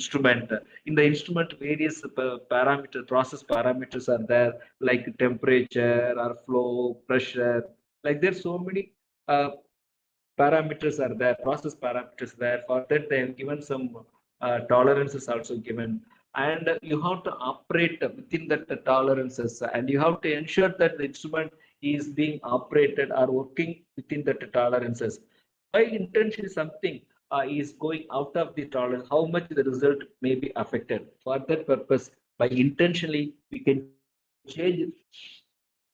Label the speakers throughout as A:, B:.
A: instrument. In the instrument, various parameters, process parameters are there, like temperature or flow, pressure. Like there's so many parameters are there, process parameters there. For that, they have given some tolerances also given, and you have to operate within that tolerances, and you have to ensure that the instrument is being operated or working within that tolerances. By intention, something is going out of the tolerance, how much the result may be affected. For that purpose, by intentionally, we can change.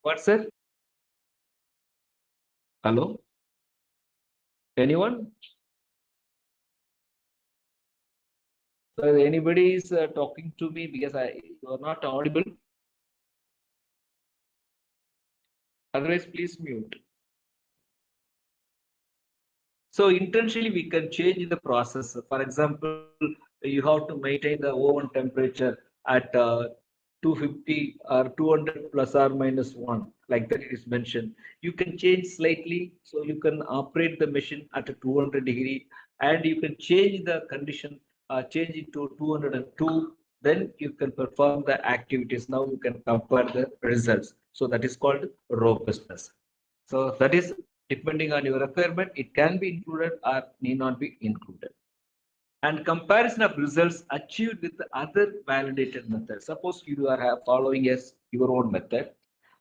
A: What, sir? Hello? Anyone? So anybody is talking to me because you are not audible. Otherwise, please mute. So intentionally, we can change the process. For example, you have to maintain the oven temperature at 250 or 200 plus or minus 1, like that it is mentioned. You can change slightly, so you can operate the machine at a 200-degree, and you can change the condition, change it to 202. Then you can perform the activities. Now you can compare the results. So that is called robustness. So that is depending on your requirement, it can be included or need not be included. And comparison of results achieved with other validated methods. Suppose you are following your own method,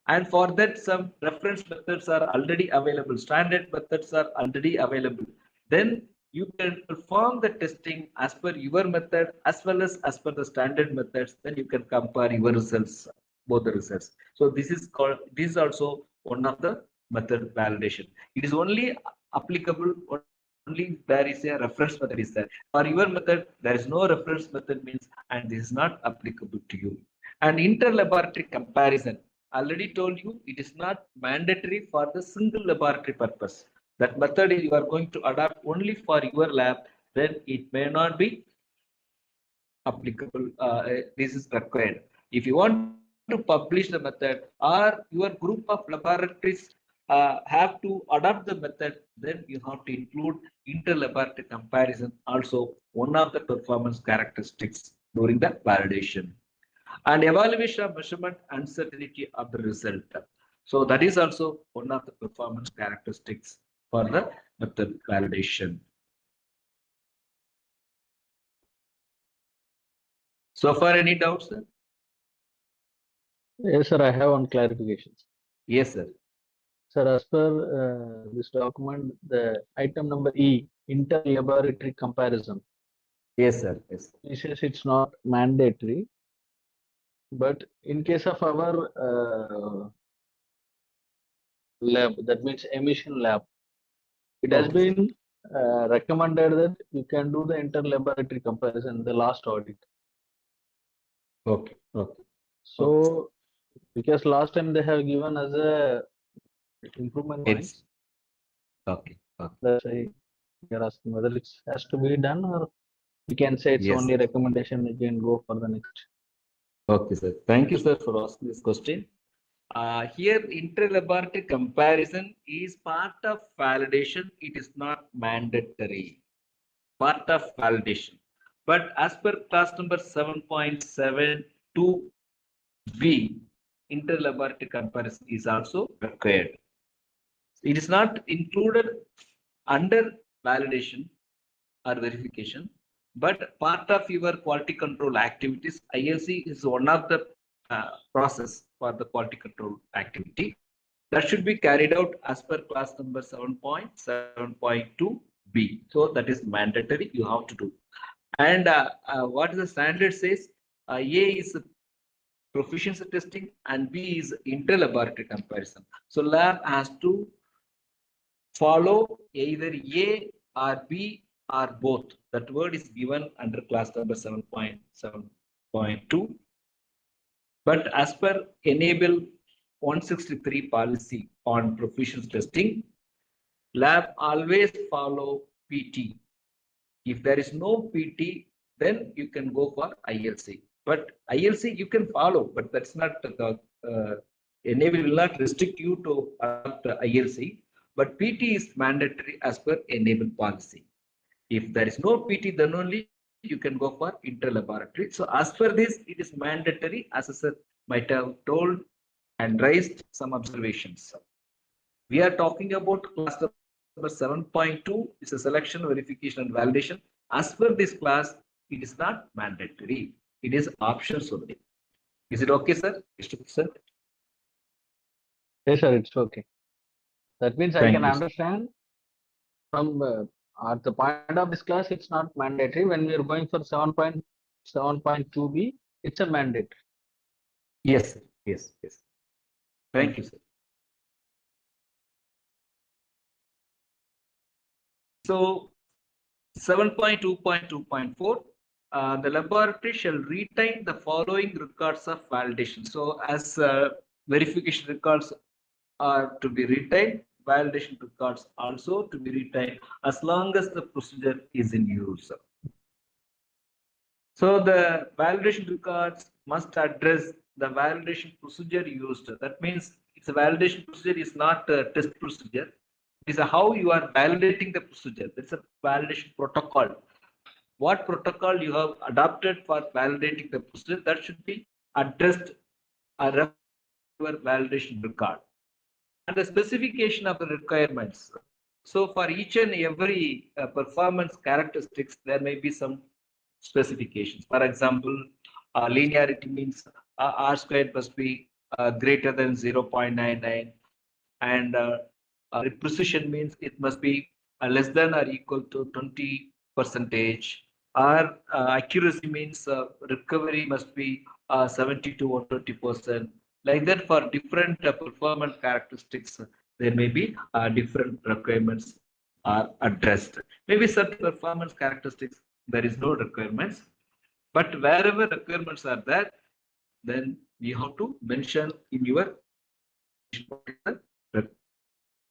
A: and for that some reference methods are already available, standard methods are already available. Then you can perform the testing as per your method as well as per the standard methods. Then you can compare your results, both the results. So this is also one of the method validation. It is only applicable only there is a reference method is there. For your method, there is no reference method means, and this is not applicable to you. And inter-laboratory comparison, already told you, it is not mandatory for the single laboratory purpose. That method you are going to adopt only for your lab, then it may not be applicable. This is required. If you want to publish the method or your group of laboratories have to adopt the method, then you have to include inter-laboratory comparison, also one of the performance characteristics during the validation. And evaluation of measurement uncertainty of the result. So that is also one of the performance characteristics for the method validation. So far, any doubts, sir?
B: Yes, sir. I have one clarification.
A: Yes, sir.
B: Sir, as per this document, the item number E, inter-laboratory comparison.
A: Yes, sir. Yes.
B: He says it's not mandatory, but in case of our lab, that means emission lab, it has been recommended that you can do the inter-laboratory comparison in the last audit.
A: Okay. Okay.
B: So, because last time they have given us a improvement points.
A: Okay. Okay.
B: That's why you're asking whether it has to be done, or we can say it's only a recommendation. We can go for the next.
A: Okay, sir. Thank you, sir, for asking this question. Here, inter-laboratory comparison is part of validation. It is not mandatory. Part of validation. But as per class number 7.72B, inter-laboratory comparison is also required. It is not included under validation or verification, but part of your quality control activities. ILC is one of the process for the quality control activity that should be carried out as per class number 7.7.2B. So that is mandatory, you have to do. And what the standard says, A is proficiency testing and B is inter-laboratory comparison. So lab has to follow either A or B or both. That word is given under class number 7.7.2. But as per Enable 163 policy on proficiency testing, lab always follow PT. If there is no PT, then you can go for ILC. But ILC you can follow, but that's not the Enable will not restrict you to adopt ILC. But PT is mandatory as per Enable policy. If there is no PT, then only you can go for inter-laboratory. So as per this, it is mandatory, as assessor might have told and raised some observations. We are talking about class number 7.2 is a selection, verification, and validation. As per this class, it is not mandatory. It is options only. Is it okay, sir? Sir?
B: Yes, sir, it's okay. That means I
A: Thank
B: can
A: you, sir.
B: understand from at the point of this class, it's not mandatory. When we are going for 7.7.2b, it's a mandate.
A: Yes, sir. Yes, yes. Thank you, sir. So 7.2.2.4, the laboratory shall retain the following records of validation. So as verification records are to be retained, validation records also to be retained as long as the procedure is in use. So the validation records must address the validation procedure used. That means it's a validation procedure is not a test procedure. It is how you are validating the procedure. It's a validation protocol. What protocol you have adopted for validating the procedure, that should be addressed or your validation record. And the specification of the requirements. So for each and every performance characteristics, there may be some specifications. For example, linearity means R squared must be greater than 0.99, and precision means it must be less than or equal to 20 percentage, or accuracy means recovery must be 70 to 120%. Like that, for different performance characteristics, there may be different requirements are addressed. Maybe certain performance characteristics, there is no requirements, but wherever requirements are there, then you have to mention in your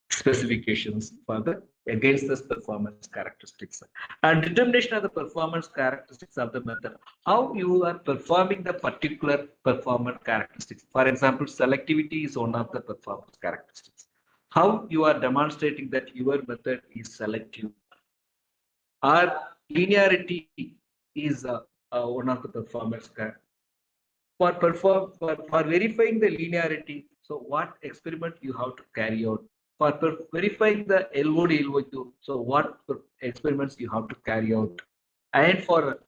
A: specifications for the against this performance characteristics, and determination of the performance characteristics of the method, how you are performing the particular performance characteristics. For example, selectivity is one of the performance characteristics. How you are demonstrating that your method is selective, or linearity is one of the performance characteristics. For verifying the linearity, so what experiment you have to carry out? For verifying the LOD, LOQ, so what experiments you have to carry out? And for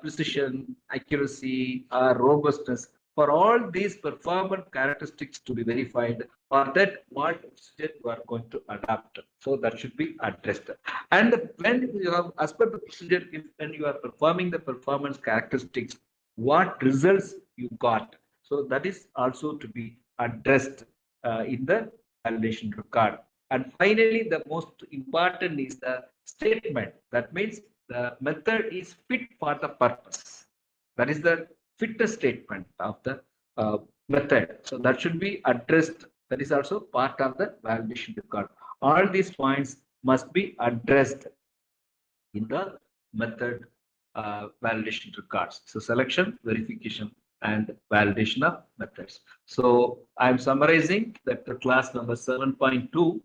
A: precision, accuracy, robustness, for all these performance characteristics to be verified, for that what procedure you are going to adapt. So that should be addressed. And when you have, as per the procedure, when you are performing the performance characteristics, what results you got. So that is also to be addressed in the validation record. And finally, the most important is the statement. That means the method is fit for the purpose. That is the fitness statement of the method. So that should be addressed. That is also part of the validation record. All these points must be addressed in the method validation records. So selection, verification, and validation of methods. So I'm summarizing that the class number 7.2,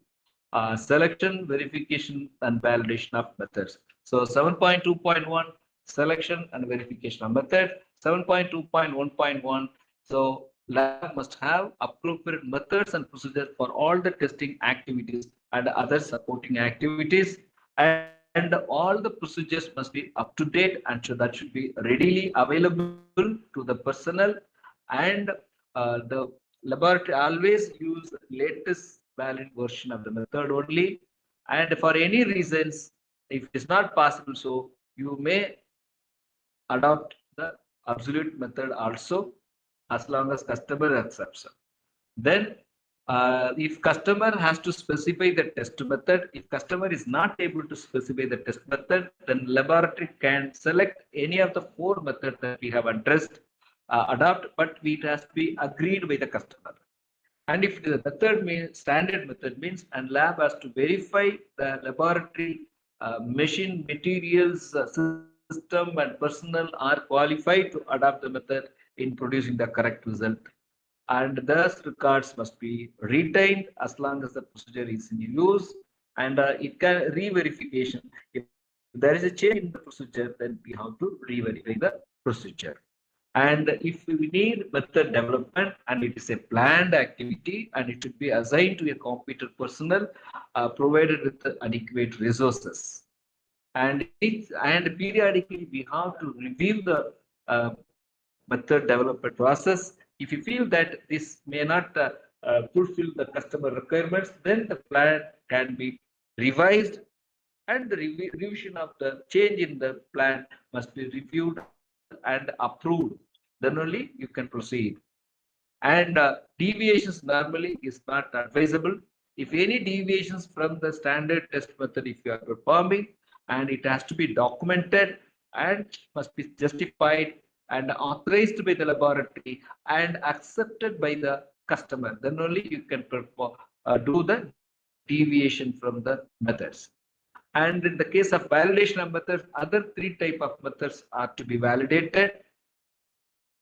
A: selection, verification, and validation of methods. So 7.2.1, selection and verification of method. 7.2.1.1, so lab must have appropriate methods and procedures for all the testing activities and other supporting activities. And all the procedures must be up to date, and so that should be readily available to the personnel. And the laboratory always use latest valid version of the method only. And for any reasons, if it is not possible, so you may adopt the absolute method also, as long as customer accepts. Then if customer has to specify the test method, if customer is not able to specify the test method, then laboratory can select any of the 4 methods that we have addressed, adopt, but it has to be agreed by the customer. And if the method means standard method means, and lab has to verify the laboratory machine, materials, system, and personnel are qualified to adopt the method in producing the correct result. And thus records must be retained as long as the procedure is in use, and it can re-verification. If If there is a change in the procedure, then we have to re-verify the procedure. And if we need method development and it is a planned activity and it should be assigned to a competent personnel provided with adequate resources. And periodically we have to review the method development process. If you feel that this may not fulfill the customer requirements, then the plan can be revised and the revision of the change in the plan must be reviewed and approved. Then only you can proceed. And deviations normally is not advisable. If any deviations from the standard test method, if you are performing, and it has to be documented and must be justified and authorized by the laboratory and accepted by the customer, then only you can perform, do the deviation from the methods. And in the case of validation of methods, other three type of methods are to be validated.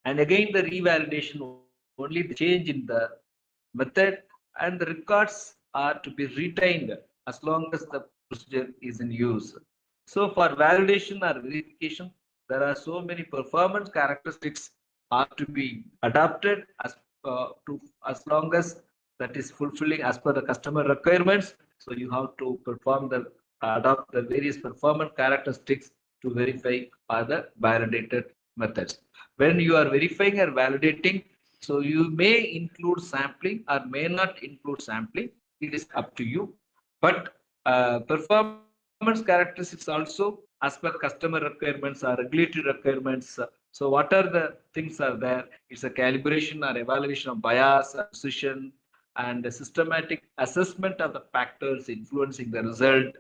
A: And again, the revalidation, only the change in the method and the records are to be retained as long as the procedure is in use. So for validation or verification, there are so many performance characteristics are to be adopted as long as that is fulfilling as per the customer requirements. So you have to perform the adopt the various performance characteristics to verify are the validated methods. When you are verifying or validating, so you may include sampling or may not include sampling. It is up to you. But performance characteristics also as per customer requirements or regulatory requirements. So what are the things are there? It's a calibration or evaluation of bias, precision, and a systematic assessment of the factors influencing the result,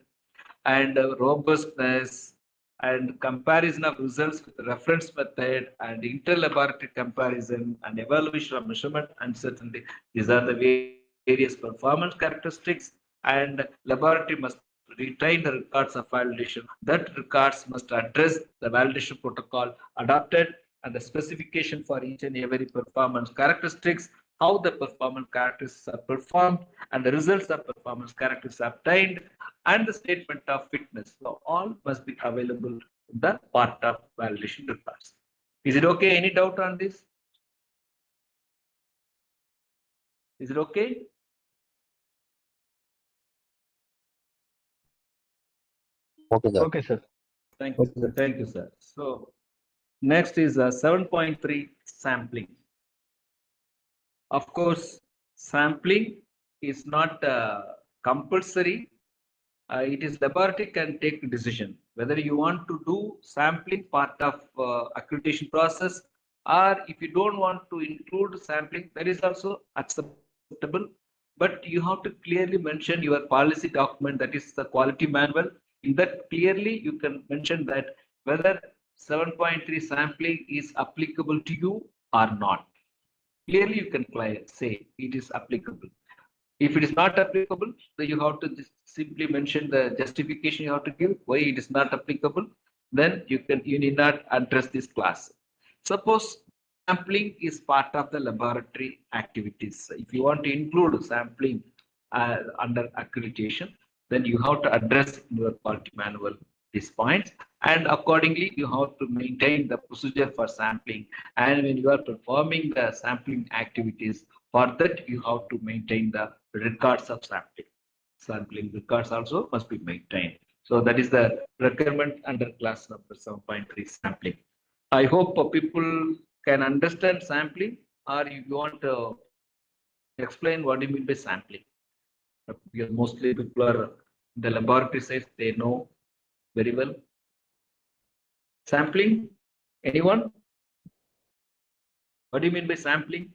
A: and robustness, and comparison of results with reference method, and inter-laboratory comparison, and evaluation of measurement uncertainty. These are the various performance characteristics, and laboratory must retain the records of validation. That records must address the validation protocol adopted and the specification for each and every performance characteristics, how the performance characteristics are performed, and the results of performance characteristics obtained, and the statement of fitness. So all must be available in the part of validation records. Is it okay? Any doubt on this? Is it okay?
C: Okay, sir.
B: Okay, sir.
A: Thank you.
C: Okay.
A: Thank you, sir. So next is 7.3 sampling. Of course, sampling is not compulsory. It is laboratory can take decision whether you want to do sampling part of accreditation process, or if you don't want to include sampling, that is also acceptable. But you have to clearly mention your policy document, that is the quality manual. In that clearly you can mention that whether 7.3 sampling is applicable to you or not. Clearly you can say it is applicable. If it is not applicable, then you have to simply mention the justification you have to give why it is not applicable. Then you need not address this class. Suppose sampling is part of the laboratory activities. If you want to include sampling under accreditation, then you have to address in your quality manual these points, and accordingly you have to maintain the procedure for sampling. And when you are performing the sampling activities, for that you have to maintain the records of sampling. Sampling records also must be maintained. So that is the requirement under class number 7.3 sampling. I hope people can understand sampling, or you want to explain what do you mean by sampling. Because mostly people are the laboratory side, they know very well. Sampling, anyone? What do you mean by sampling?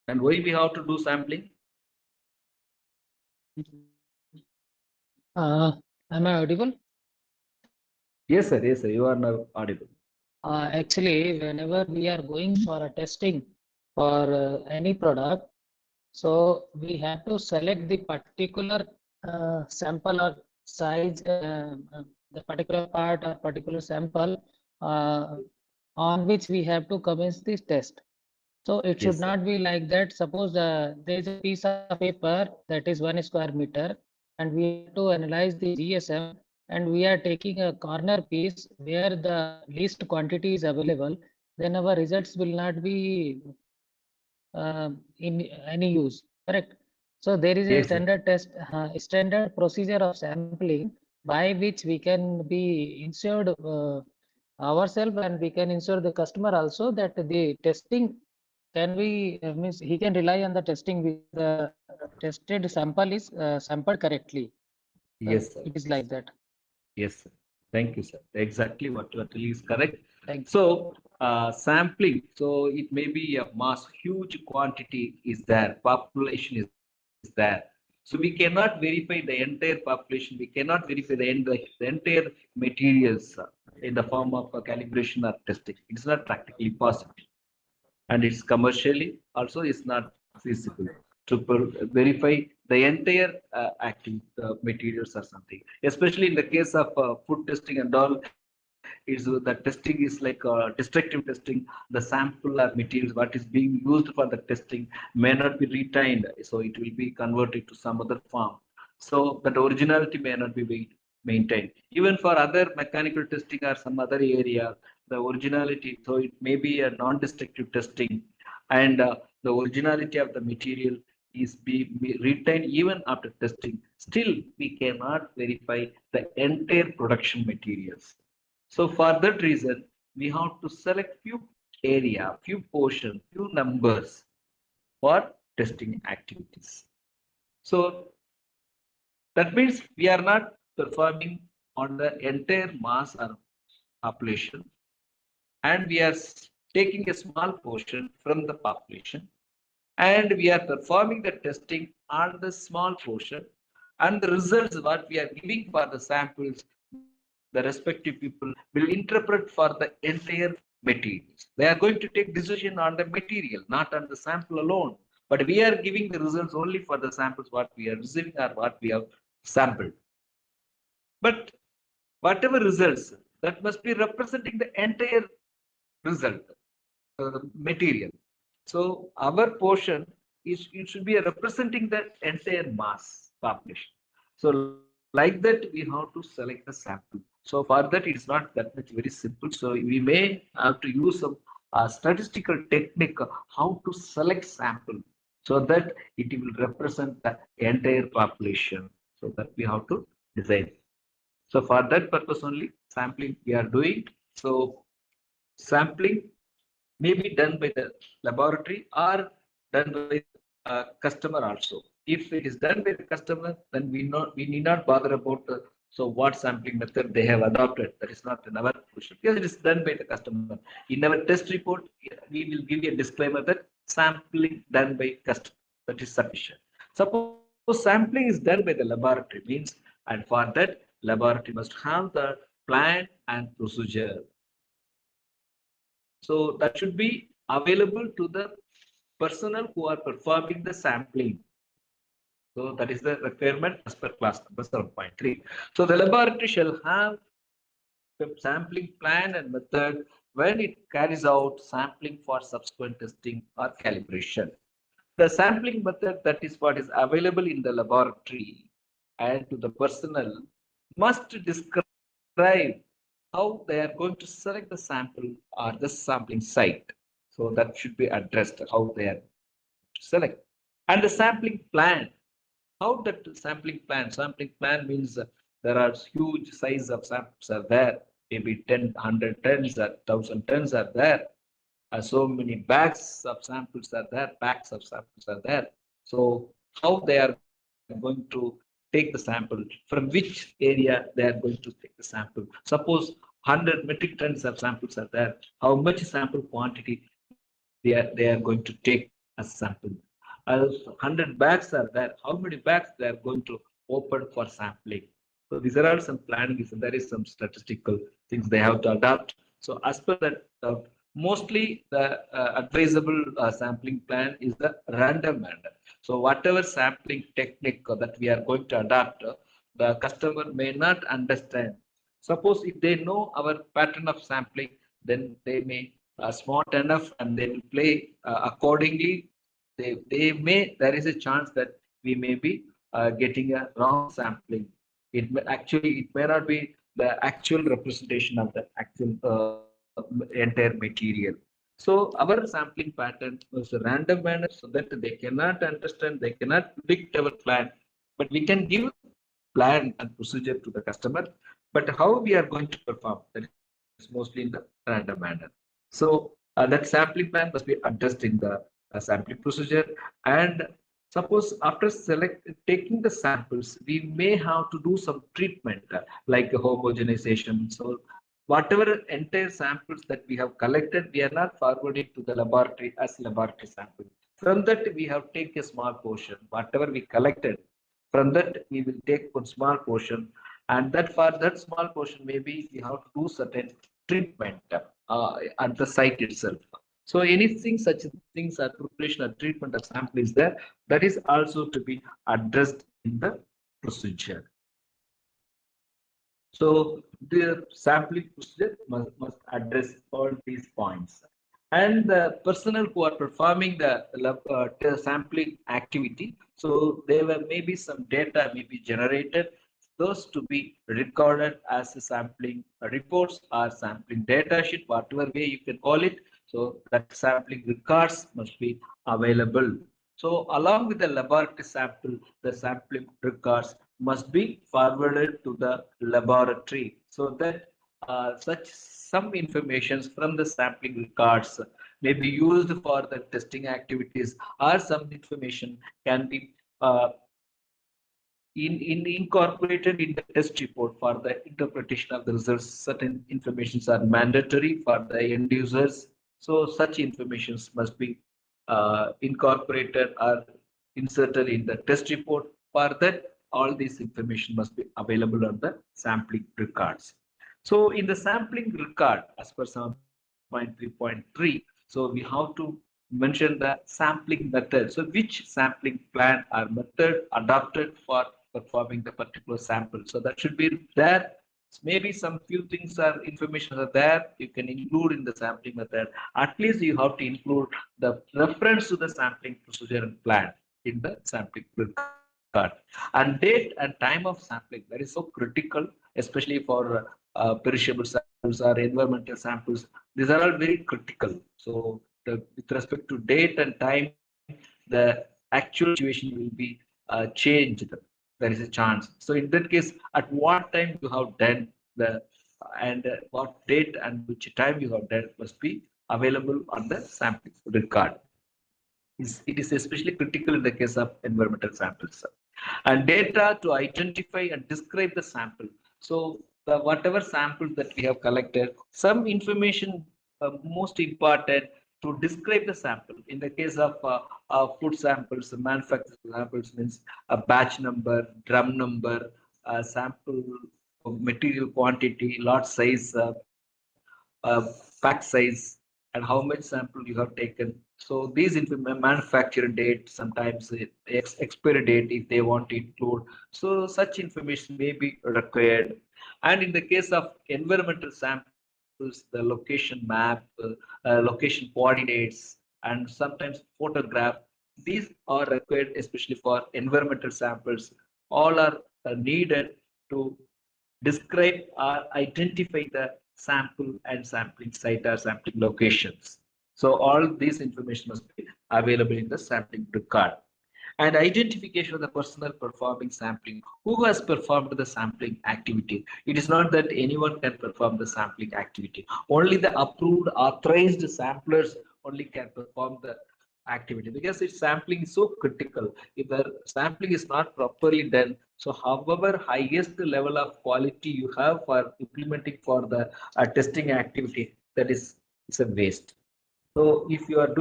A: And why we have to do sampling?
D: Am I audible?
A: Yes, sir. Yes, sir. You are now audible.
D: Actually, whenever we are going for a testing for any product, so we have to select the particular sample or size, the particular part or particular sample on which we have to commence this test. So it should
A: Yes, sir.
D: not be like that. Suppose there is a piece of paper that is 1 square meter. and we have to analyze the GSM, and we are taking a corner piece where the least quantity is available, then our results will not be in any use, correct? So there is a
A: Yes, sir.
D: standard procedure of sampling by which we can be insured ourselves, and we can ensure the customer also that the testing can be means he can rely on the testing with the tested sample is sampled correctly.
A: Yes, sir.
D: It is like that.
A: Yes, sir. Thank you, sir. Exactly what you are telling is correct.
D: Thank you.
A: So, sampling, so it may be a mass, huge quantity is there, population is there. So we cannot verify the entire population. We cannot verify the entire materials in the form of a calibration or testing. It's not practically possible. And it's commercially also is not feasible to verify the entire active materials or something. Especially in the case of food testing and all, is the testing is like destructive testing. The sample or materials what is being used for the testing may not be retained, so it will be converted to some other form. So that originality may not be maintained. Even for other mechanical testing or some other area, the originality, so it may be a non-destructive testing, and the originality of the material is be retained even after testing. Still, we cannot verify the entire production materials. So for that reason, we have to select few area, few portion, few numbers for testing activities. So that means we are not performing on the entire mass or population, and we are taking a small portion from the population, and we are performing the testing on the small portion, and the results what we are giving for the samples, the respective people will interpret for the entire materials. They are going to take decision on the material, not on the sample alone. But we are giving the results only for the samples what we are receiving or what we have sampled. But whatever results, that must be representing the entire result, material. So our portion is it should be representing the entire mass population. So like that we have to select the sample. So for that it's not that much very simple. So we may have to use some statistical technique how to select sample so that it will represent the entire population. So that we have to design. So for that purpose only sampling we are doing. So sampling may be done by the laboratory or done by customer also. If it is done by the customer, then we need not bother about so what sampling method they have adopted. That is not in our position because it is done by the customer. In our test report, we will give you a disclaimer that sampling done by customer. That is sufficient. Suppose sampling is done by the laboratory means, and for that laboratory must have the plan and procedure. So that should be available to the personnel who are performing the sampling. So that is the requirement as per class number 7.3. So the laboratory shall have the sampling plan and method when it carries out sampling for subsequent testing or calibration. The sampling method, that is what is available in the laboratory and to the personnel, must describe how they are going to select the sample or the sampling site. So that should be addressed, how they are to select. And the sampling plan, how that sampling plan means there are huge size of samples are there, maybe 10, 100 tons or 1,000 tons are there. So many bags of samples are there, packs of samples are there. So how they are going to take the sample, from which area they are going to take the sample. Suppose 100 metric tons of samples are there, how much sample quantity they are going to take as sample. 100 bags are there, how many bags they are going to open for sampling. So these are all some planning, there is some statistical things they have to adopt. So as per that, mostly the advisable sampling plan is the random manner. So whatever sampling technique that we are going to adopt, the customer may not understand. Suppose if they know our pattern of sampling, then they may smart enough and they will play accordingly. They may, there is a chance that we may be getting a wrong sampling. It may not be the actual representation of the actual entire material. So our sampling pattern was a random manner so that they cannot understand, they cannot predict our plan, but we can give plan and procedure to the customer. But how we are going to perform, that is mostly in the random manner. So that sampling plan must be addressed in the sampling procedure. And suppose after taking the samples, we may have to do some treatment like homogenization. So whatever entire samples that we have collected, we are not forwarding to the laboratory as laboratory sample. From that, we have take a small portion. Whatever we collected, from that we will take one small portion, and that for that small portion, maybe we have to do certain treatment at the site itself. So anything such things or preparation or treatment of sample is there, that is also to be addressed in the procedure. So the sampling procedure must address all these points. And the personnel who are performing the sampling activity, so there were maybe some data may be generated, those to be recorded as a sampling reports or sampling data sheet, whatever way you can call it. So that sampling records must be available. So along with the laboratory sample, the sampling records must be forwarded to the laboratory so that such some information from the sampling records may be used for the testing activities, or some information can be incorporated in the test report for the interpretation of the results. Certain informations are mandatory for the end users, so such informations must be incorporated or inserted in the test report. For that, all this information must be available on the sampling records. So in the sampling record, as per 7.3.3, so we have to mention the sampling method. So which sampling plan or method adopted for performing the particular sample. So that should be there. Maybe some few things are information are there, you can include in the sampling method. At least you have to include the reference to the sampling procedure and plan in the sampling record. And date and time of sampling, that is so critical, especially for perishable samples or environmental samples. These are all very critical. So with respect to date and time, the actual situation will be changed. There is a chance. So in that case, at what time you have done the and what date and which time you have done must be available on the sampling record. It is especially critical in the case of environmental samples. And data to identify and describe the sample. So the whatever samples that we have collected, some information most important to describe the sample. In the case of food samples, manufacturing samples means a batch number, drum number, sample material quantity, lot size, pack size, and how much sample you have taken. So these manufacturing date, sometimes expiry date if they want to include. So such information may be required. And in the case of environmental samples, the location map, location coordinates, and sometimes photograph, these are required especially for environmental samples. All are needed to describe or identify the sample and sampling site or sampling locations. So all these information must be available in the sampling record. And identification of the personnel performing sampling. Who has performed the sampling activity? It is not that anyone can perform the sampling activity. Only the approved, authorized samplers only can perform the activity, because its sampling is so critical. If the sampling is not properly done, so however highest level of quality you have for implementing for the testing activity, that is it's a waste. So if you are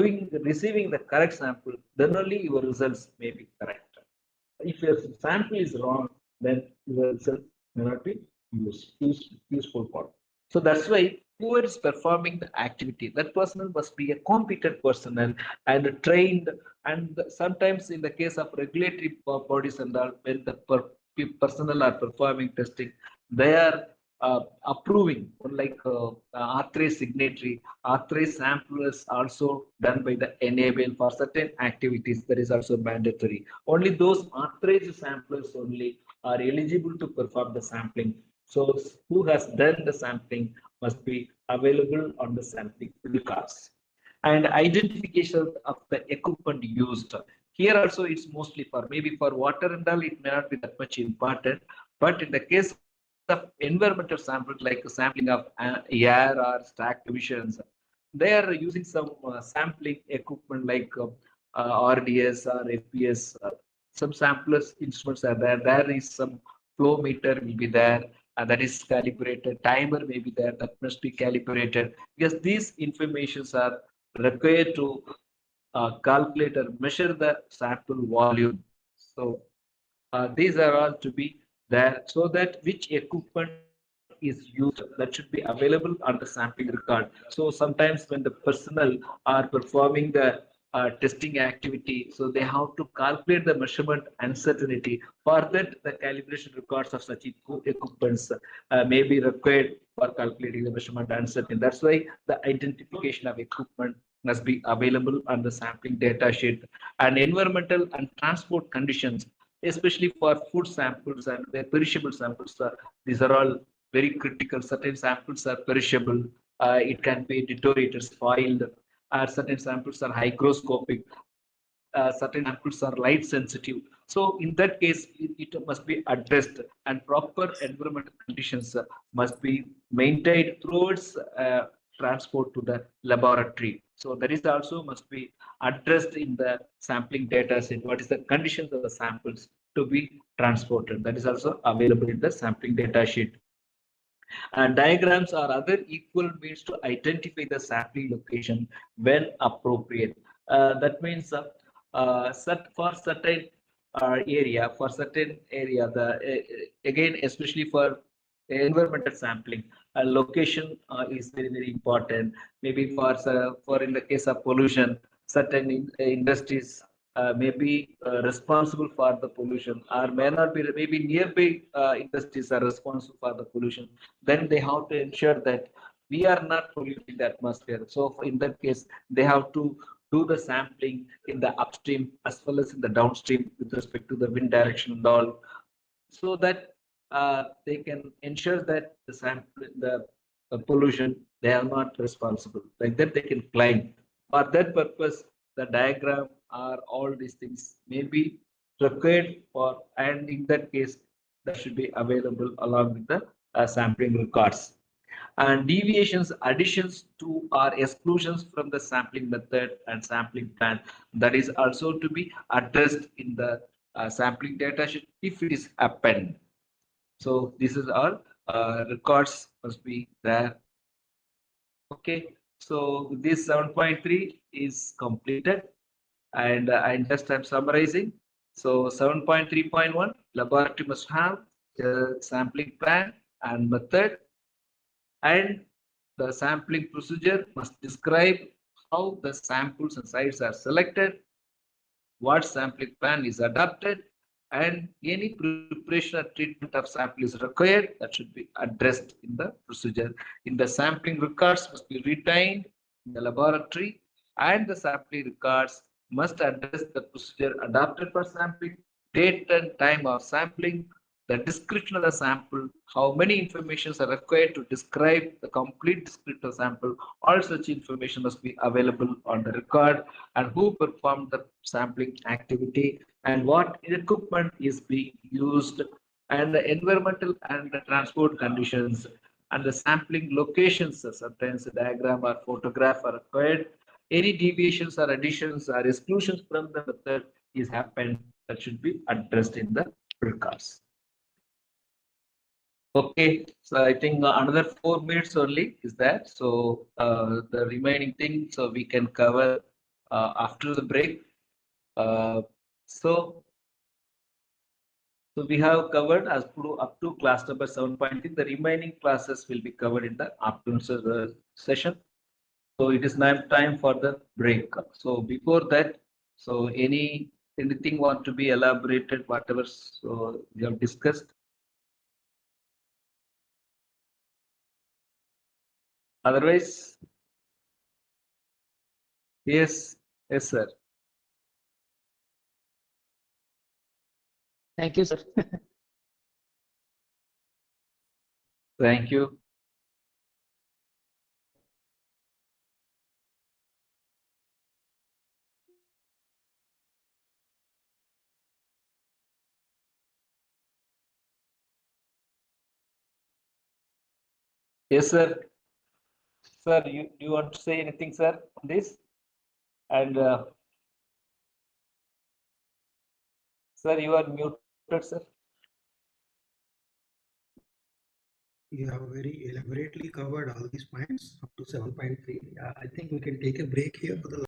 A: receiving the correct sample, then only your results may be correct. If your sample is wrong, then your result may not be useful for. So that's why whoever is performing the activity, that person must be a competent personnel and trained. And sometimes in the case of regulatory bodies and all, when the personnel are performing testing, they are approving, like authorized signatory, authorized sample is also done by the enable for certain activities. That is also mandatory. Only those authorized samplers only are eligible to perform the sampling. So who has done the sampling must be available on the sampling records. And identification of the equipment used. Here also it's mostly for maybe for water and all, it may not be that much important. But in the case of environmental samples like sampling of air or stack emissions, they are using some sampling equipment like RDS or FPS. Some samplers instruments are there. There is some flow meter will be there. That is calibrated. Timer may be there. That must be calibrated because these informations are required to calculate or measure the sample volume. So these are all to be there so that which equipment is used, that should be available on the sampling record. So sometimes when the personnel are performing the testing activity, so they have to calculate the measurement uncertainty. For that, the calibration records of such equipments may be required for calculating the measurement uncertainty. That's why the identification of equipment must be available on the sampling data sheet. And environmental and transport conditions, especially for food samples and the perishable samples. These are all very critical. Certain samples are perishable. It can be deteriorated, spoiled. Certain samples are hygroscopic. Certain samples are light sensitive. So in that case, it must be addressed and proper environmental conditions must be maintained towards transport to the laboratory. So that is also must be addressed in the sampling data set. What is the conditions of the samples to be transported? That is also available in the sampling data sheet. And diagrams are other equal means to identify the sampling location when appropriate. That means for certain again, especially for environmental sampling, location is very important. Maybe for in the case of pollution, certain industries may be responsible for the pollution or may not be, maybe nearby industries are responsible for the pollution. Then they have to ensure that we are not polluting the atmosphere. So in that case, they have to do the sampling in the upstream as well as in the downstream with respect to the wind direction and all, so that they can ensure that the sample, the pollution, they are not responsible. Like that, they can claim. For that purpose, the diagram or all these things may be required for, and in that case, that should be available along with the sampling records. And deviations, additions to or exclusions from the sampling method and sampling plan, that is also to be addressed in the sampling data sheet if it is append. So this is all records must be there. Okay, so this 7.3 is completed, and I'm summarizing. So 7.3.1, laboratory must have the sampling plan and method, and the sampling procedure must describe how the samples and sites are selected, what sampling plan is adopted, and any preparation or treatment of sample is required, that should be addressed in the procedure. In the sampling records must be retained in the laboratory, and the sampling records must address the procedure adopted for sampling, date and time of sampling, the description of the sample, how many informations are required to describe the complete description of sample. All such information must be available on the record, and who performed the sampling activity and what equipment is being used, and the environmental and the transport conditions, and the sampling locations. Sometimes a diagram or photograph are required. Any deviations or additions or exclusions from the method is happened, that should be addressed in the records. Okay, so I think another 4 minutes only is there. So the remaining thing, so we can cover after the break. So we have covered as up to class number 7.3. The remaining classes will be covered in the afternoon session. So it is now time for the break. So before that, so anything want to be elaborated, whatever so we have discussed? Otherwise, yes, yes, sir.
D: Thank you, sir.
A: Thank you. Yes, sir. Sir, you want to say anything, sir, on this? And sir, you are muted, sir.
E: You have very elaborately covered all these points up to 7.3. I think we can take a break here for the